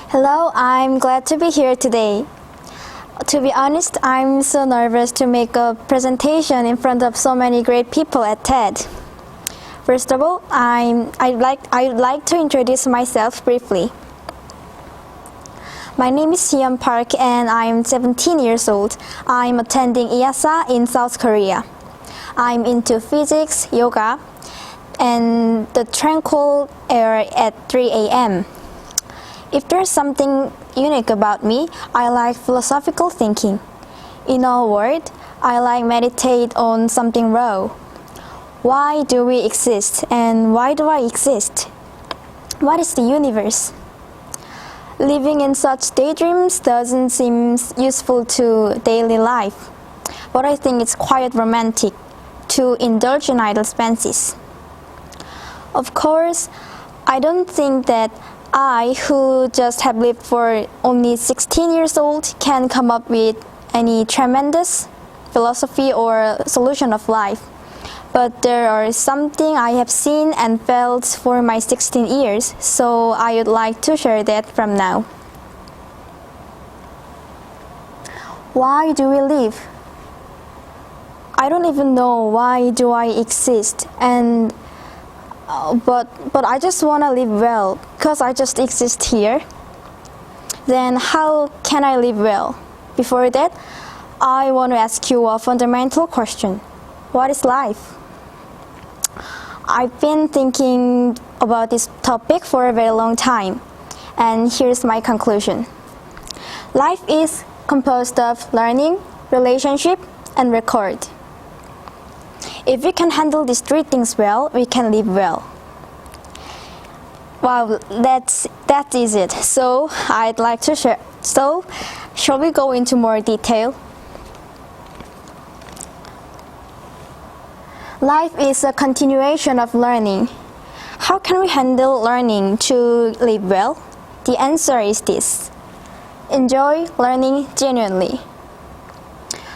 Hello, I'm glad to be here today. To be honest, I'm so nervous to make a presentation in front of so many great people at TED. First of all, I'd like to introduce myself briefly. My name is Hyun Park and I'm 17 years old. I'm attending IASA in South Korea. I'm into physics, yoga, and the tranquil air at 3 a.m. If there's something unique about me, I like philosophical thinking. In a word, I like meditate on something raw. Why do we exist and why do I exist? What is the universe? Living in such daydreams doesn't seem useful to daily life, but I think it's quite romantic to indulge in idle fancies. Of course, I don't think that I, who just have lived for only 16 years old, can come up with any tremendous philosophy or solution of life. But there are something I have seen and felt for my 16 years, so I would like to share that from now. Why do we live? I don't even know why do I exist, but I just want to live well, because I just exist here. Then how can I live well? Before that, I want to ask you a fundamental question. What is life? I've been thinking about this topic for a very long time, and here's my conclusion. Life is composed of learning, relationship, and record. If we can handle these three things well, we can live well. Wow, that is it. So I'd like to share. So, shall we go into more detail? Life is a continuation of learning. How can we handle learning to live well? The answer is this: enjoy learning genuinely.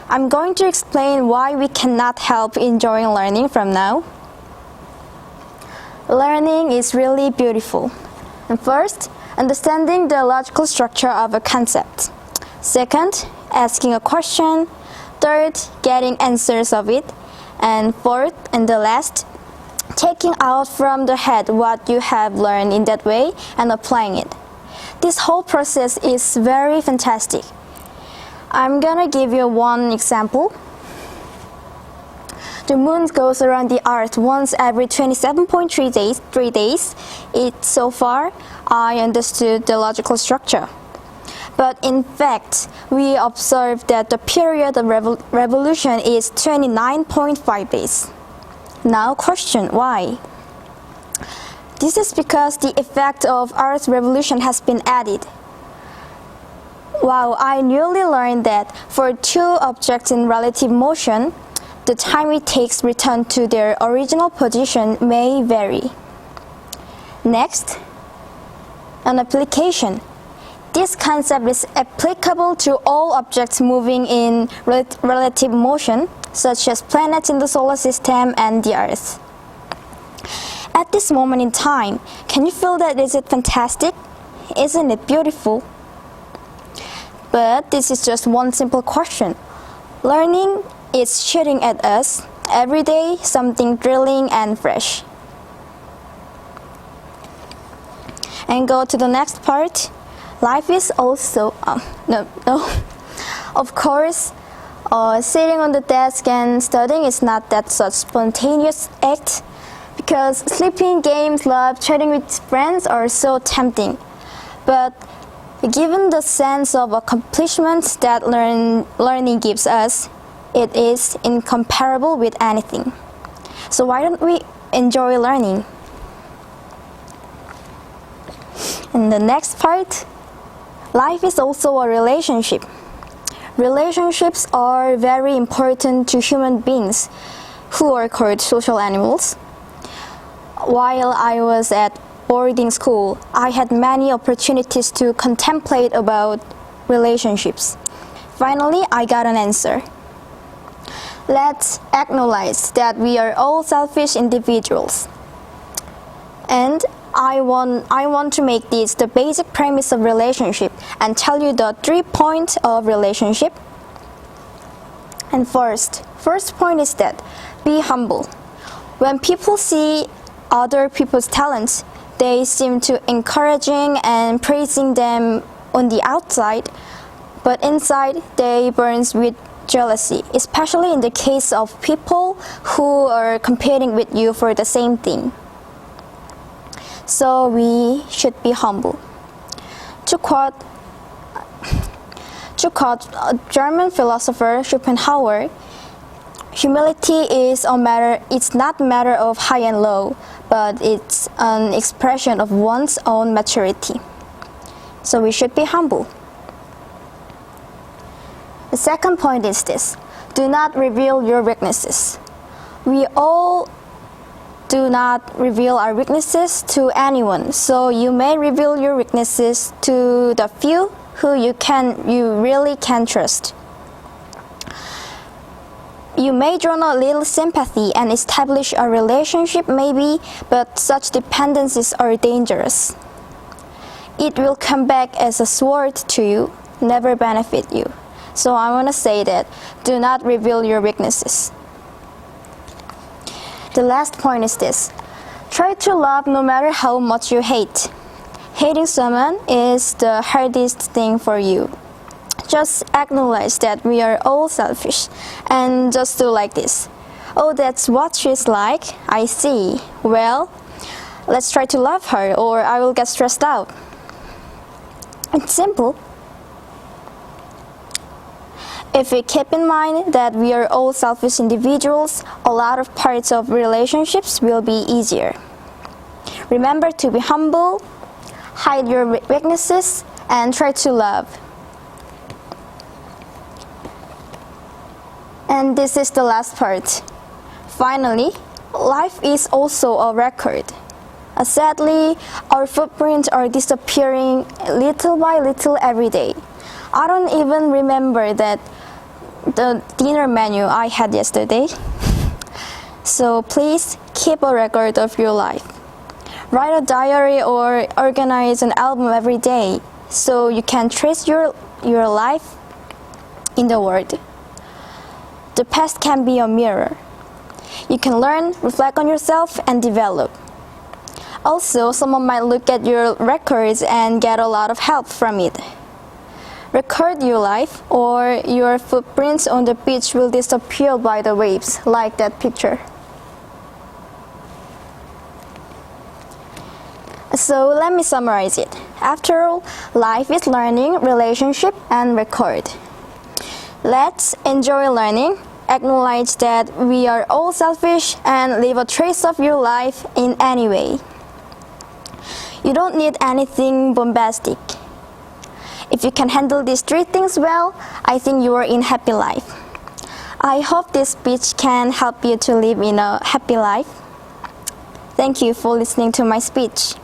I'm going to explain why we cannot help enjoying learning from now. Learning is really beautiful. And first, understanding the logical structure of a concept. Second, asking a question. Third, getting answers of it. And fourth, and the last, taking out from the head what you have learned in that way and applying it. This whole process is very fantastic. I'm gonna give you one example. The moon goes around the earth once every 27.3 days. So far, I understood the logical structure. But in fact, we observed that the period of revolution is 29.5 days. Now question, why? This is because the effect of Earth's revolution has been added. Wow, I newly learned that for two objects in relative motion, the time it takes to return to their original position may vary. Next, an application. This concept is applicable to all objects moving in relative motion, such as planets in the solar system and the Earth. At this moment in time, can you feel that? Is it fantastic? Isn't it beautiful? But this is just one simple question. Learning is shooting at us every day, something thrilling and fresh. And go to the next part. Life is also, Of course, sitting on the desk and studying is not that such spontaneous act, because sleeping, games, love, chatting with friends are so tempting. But given the sense of accomplishment that learning gives us, it is incomparable with anything. So why don't we enjoy learning? In the next part, life is also a relationship. Relationships are very important to human beings, who are called social animals. While I was at boarding school, I had many opportunities to contemplate about relationships. Finally, I got an answer. Let's acknowledge that we are all selfish individuals. And I want to make this the basic premise of relationship and tell you the 3 points of relationship. And first point is that be humble. When people see other people's talents, they seem to encouraging and praising them on the outside, but inside they burns with jealousy, especially in the case of people who are competing with you for the same thing. So we should be humble. To quote a German philosopher Schopenhauer, humility is it's not a matter of high and low, but it's an expression of one's own maturity. So we should be humble. The second point is this: do not reveal your weaknesses. We all do not reveal our weaknesses to anyone, so you may reveal your weaknesses to the few who you really can trust. You may draw a little sympathy and establish a relationship maybe, but such dependencies are dangerous. It will come back as a sword to you, never benefit you. So I want to say that do not reveal your weaknesses. The last point is this: try to love no matter how much you hate. Hating someone is the hardest thing for you. Just acknowledge that we are all selfish and just do like this. Oh, that's what she's like, I see. Well, let's try to love her or I will get stressed out. It's simple. If we keep in mind that we are all selfish individuals, a lot of parts of relationships will be easier. Remember to be humble, hide your weaknesses, and try to love. And this is the last part. Finally, life is also a record. Sadly, our footprints are disappearing little by little every day. I don't even remember the dinner menu I had yesterday. So please keep a record of your life. Write a diary or organize an album every day so you can trace your life in the world. The past can be a mirror. You can learn, reflect on yourself, and develop. Also, someone might look at your records and get a lot of help from it. Record your life, or your footprints on the beach will disappear by the waves, like that picture. So let me summarize it. After all, life is learning, relationship, and record. Let's enjoy learning, acknowledge that we are all selfish, and leave a trace of your life in any way. You don't need anything bombastic. If you can handle these 3 things well, I think you are in happy life. I hope this speech can help you to live in a happy life. Thank you for listening to my speech.